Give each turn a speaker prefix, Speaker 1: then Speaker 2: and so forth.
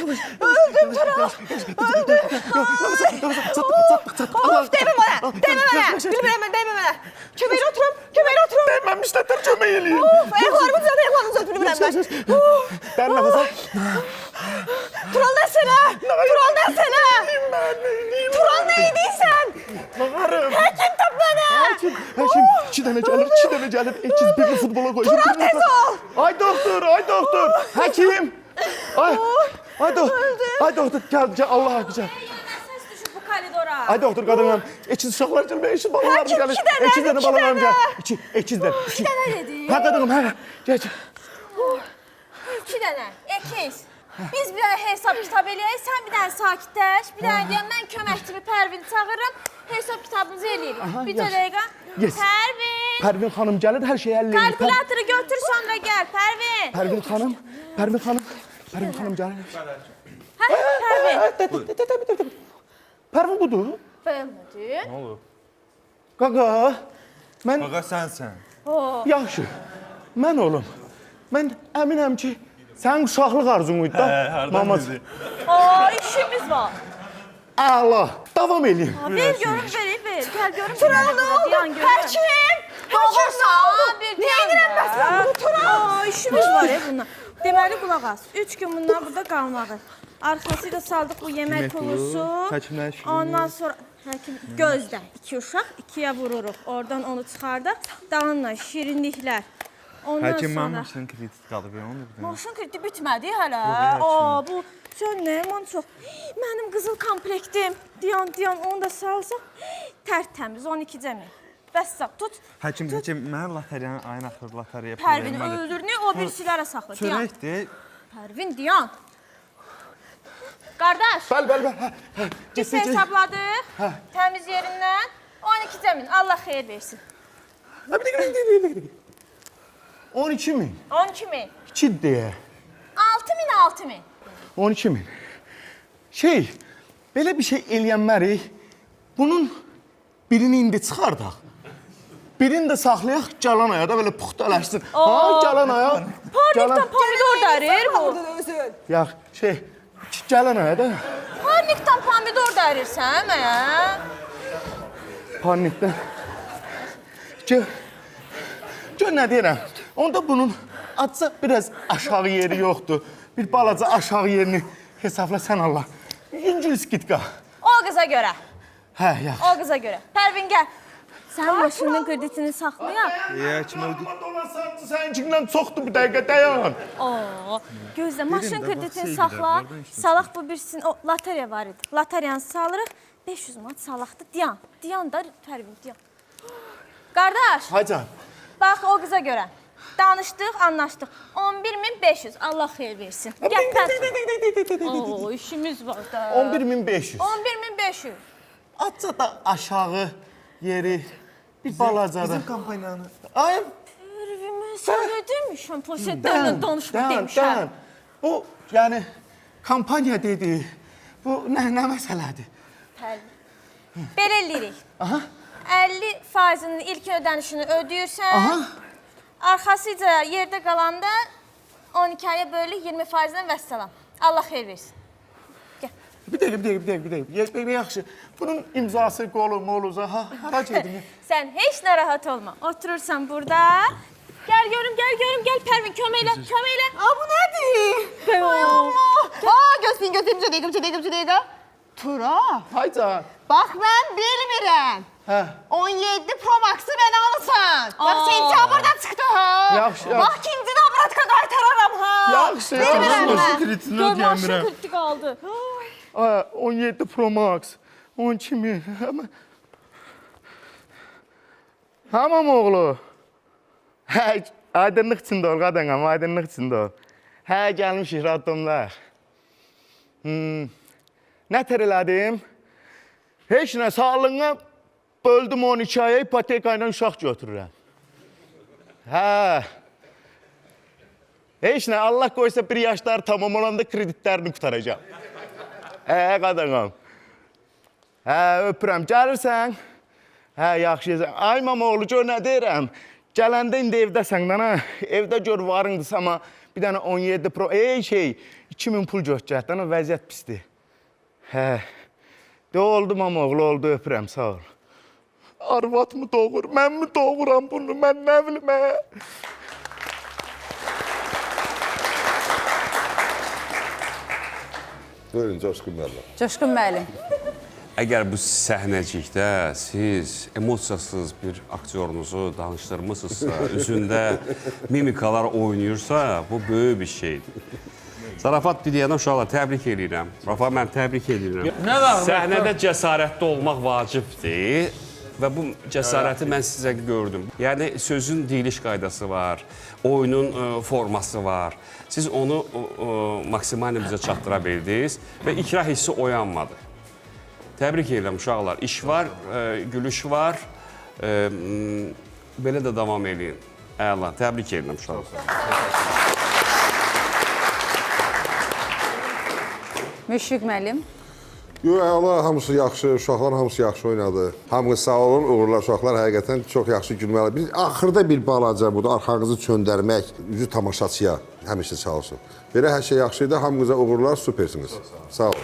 Speaker 1: Öldüm Tural. Öldüm. Of değme bana. Değme bana. Bilmirəm mən değme bana. Kömeğine oturum. Kömeğine oturum.
Speaker 2: Değmemişler kömeği eləyim.
Speaker 1: Of ayaklarımı düzelt. Ayaklarımı düzelt. Bilmirəm mən.
Speaker 2: Derin nefes al.
Speaker 1: Tural nesene? Tural nesene? Tural neydiysen?
Speaker 2: Bağırım.
Speaker 1: Hekim tap bana.
Speaker 2: Hekim 2 tane gelir. İkiz birini futbola koysun.
Speaker 1: Tural tez ol.
Speaker 2: Ay doktor. Hekim. Ay doktor. Gel Allah hakkı.
Speaker 3: Bu koridora.
Speaker 2: Ay doktor kadınım. Ekiz uşaqlar için ben eşit balalarım
Speaker 1: Hekim,
Speaker 2: gelir.
Speaker 1: 2 dənə,
Speaker 2: Ekiz tane
Speaker 1: 2
Speaker 2: balalarım
Speaker 1: dənə.
Speaker 2: gelir. İkizden.
Speaker 3: 2 dənə dedi.
Speaker 2: Ha kadınım ha. Geç.
Speaker 3: 2 dənə. Ekiz. Biz bir dənə hesab kitab eləyək, sən bir dənə sakitləş. Bir dənə deyəm, mən köməkçimi Pərvini çağırırım. Hesab kitabımızı eləyirik. Bir
Speaker 2: yaxşı.
Speaker 3: dəqiqə.
Speaker 2: Yes.
Speaker 3: Pərvin.
Speaker 2: Pervin hanım gelir her şeyi elleyir.
Speaker 3: Kalkülatörü götür sonra gel Pərvin.
Speaker 2: Pervin hanım gelir.
Speaker 3: Hə, Pərvin.
Speaker 2: Pervin budur.
Speaker 3: Bəyənmədin.
Speaker 4: Ne olur?
Speaker 2: Qaqa. Mən
Speaker 4: Qaqa sensen.
Speaker 2: yaxşı. Mən oğlum. Mən əminəm ki, sənin uşaqlıq arzun idi da.
Speaker 4: hardan bildin?
Speaker 3: İşimiz var.
Speaker 2: Əla. Davam edeyim.
Speaker 3: Ver görüm, ver. Gəl görüm.
Speaker 1: Tural ne oldu? Hekim. Hekim ne oldu? Niye indirəm bəs mən bunu Tural?
Speaker 3: İşimiz var ya bundan. Deməli qulaq as. 3 gün bundan burada qalmağı. Arxasıyla saldıq bu yemək pulusu.
Speaker 2: həkimlər şirinlik.
Speaker 3: Ondan sonra həkim gözlə. 2 uşaq 2-yə vururuq. Oradan onu çıxardaq. Danla şirinliklər. Ondan
Speaker 4: Həkim
Speaker 3: sonra
Speaker 4: mənim maşının krediti qalıb ya, onu bir dənə.
Speaker 3: maşın krediti bitmədi hələ.
Speaker 4: Yox,
Speaker 3: Bu sən nə yaman çox. Mənim qızıl komplektim. Diyan onu da salsaq. Tərtəmiz 12 cəmi. Bəs tut.
Speaker 4: Həkim, mən loteriyanın ayın axırı loteriya pulu
Speaker 3: Pərvin öldürünü o birisilərə saxla. Diyan.
Speaker 4: Çörəkdir.
Speaker 3: Pərvin diyan. Qardaş,
Speaker 2: Bəl.
Speaker 3: biz hesabladıq. Təmiz yerindən 12 cəmin. Allah xeyir versin.
Speaker 2: 12 min.
Speaker 3: 12 min.
Speaker 2: 2 deyə.
Speaker 3: 6 min.
Speaker 2: 12 min. Belə bir şey eləyənmərik. Bunun birini indi çıxardaq. Birini də saxlayaq, Calanaya da belə puxtalaşsın. Ha, Calanaya.
Speaker 3: Parnikdən pomidor dərir bu.
Speaker 1: Özün.
Speaker 2: Ya Calanaya da
Speaker 3: Parnikdən pomidor dərirsən mənə.
Speaker 2: panikdən. Gör nə deyirəm. Onda bunun azca biraz aşağı yeri yoxdur. Bir balaca aşağı yerini hesabla sən Allah. İngiliz qitka.
Speaker 3: O qıza görə.
Speaker 2: Hə, yaxşı.
Speaker 3: O qıza görə. Pərvin gəl. Sən maşının kreditini saxlayaq.
Speaker 4: Həkim öldü.
Speaker 2: Dolan saatçı səninkindən çoxdur bir dəqiqə dayan.
Speaker 3: Gözlə, maşın
Speaker 4: də,
Speaker 3: kreditini
Speaker 4: bax,
Speaker 3: saxla.
Speaker 4: şeydir, oradan işte.
Speaker 3: Salaq bu birisinin, o loteriya var idi. Loteriyanı salırıq. 500 manat salaqdı. Diyan da Pərvin, diyan. Qardaş,
Speaker 2: Hacan.
Speaker 3: bax o qıza görə. Danışdıq, anlaşdıq. 11.500. Allah xeyir versin. Gəl Pərvin. İşimiz var da.
Speaker 2: 11.500.
Speaker 3: 11.500.
Speaker 2: Azca da aşağı yeri bir balaca da.
Speaker 4: Bizim kampaniyanı.
Speaker 2: Ay,
Speaker 3: Pərvin, mən sənə demişəm, poşetlərlə danışma demişəm.
Speaker 2: Bu yani kampanya dedi. Bu nə məsələdir?
Speaker 3: Pərvin. Belə eləyirik.
Speaker 2: Aha.
Speaker 3: 50%'nin ilk ödənişini ödəyirsən.
Speaker 2: Aha.
Speaker 3: Arxasıca yerdə qalanda 12-yə bölü 20%-dən vəssalam. Allah xeyir versin.
Speaker 2: Bir dəqiqə. Yaxşı. Bunun imzası, qolu, moluza, hara gedim?
Speaker 3: Sən heç narahat olma. Oturursan burada. Gəl görüm, gəl Pərvin, köməklə.
Speaker 1: Aa bu nedir? Gözleyim. Tura.
Speaker 2: Hayca.
Speaker 1: Bak ben bilmirəm.
Speaker 2: Hə.
Speaker 1: 17 Pro Max'ı ben alırsan. Bak sentyabrdan çıktı ha.
Speaker 2: Yaxşı.
Speaker 1: Bak ikinci navratka qaytararam ha.
Speaker 2: Yaxşı.
Speaker 1: Bilmirəm
Speaker 4: Maşın
Speaker 1: mən.
Speaker 4: kreditini
Speaker 3: Gör, maşın
Speaker 4: ödəyəmirəm.
Speaker 3: krediti qaldı.
Speaker 2: 17 Pro Max. 12 min. Hamam oğlu. Hə, aydınlıq içində ol qadınam, aydınlıq içində ol. Hə, gəlmişik radomlar. Nə tər elədim? Heç nə, sağlığına böldüm 12 aya, ipoteka ilə uşaq götürürəm. Hə. Heç nə, Allah qoysa bir yaşlar tamam olanda kreditlərini qutaracaq. Qadınam. Hə, öpürəm. Gəlirsən? Hə, yaxşı. Ay mama oğlu, gör nə deyirəm? Gələndə indi evdəsən, dana. Evdə gör varındısa, amma bir dənə 17 Pro. 2000 pul götürətdən, o vəziyyət pisdir. Hə. De oldum ama oğlu oldu, öpürəm, sağ ol. Arvad mı doğur, mən mi doğuram bunu, mən nə bilim, hə?
Speaker 5: Buyurun, Coşqun müəllim.
Speaker 1: Coşqun müəllim.
Speaker 6: Əgər bu səhnəcikdə siz emosiyasız bir aktyorunuzu danışdırmısınızsa, üzündə mimikalar oynayırsa, bu böyük bir şeydir. Zarafat bir yana uşaqlar, təbrik edirəm. Rafa, mən təbrik edirəm. Səhnədə cəsarətli olmaq vacibdir və bu cəsarəti mən sizə gördüm. Yəni, sözün deyiliş qaydası var, oyunun forması var. Siz onu maksimalini bizə çatdıra bildiniz və ikra hissi oyanmadı. Təbrik edirəm uşaqlar. İş var, gülüş var. Belə də davam edin. Əla, təbrik edirəm uşaqlar.
Speaker 1: Müşfiq müəllim.
Speaker 5: Yox, əla, hamısı yaxşı, uşaqlar hamısı yaxşı oynadı. Hamınız sağ olun, uğurlar uşaqlar, həqiqətən çox yaxşı gülməli. Biz axırda bir balaca burada arxanızı çöndərmək, üzü tamaşaçıya həmişə çalışın. Belə hər şey yaxşı idi, hamınıza uğurlar, süpersiniz. Sağ olun.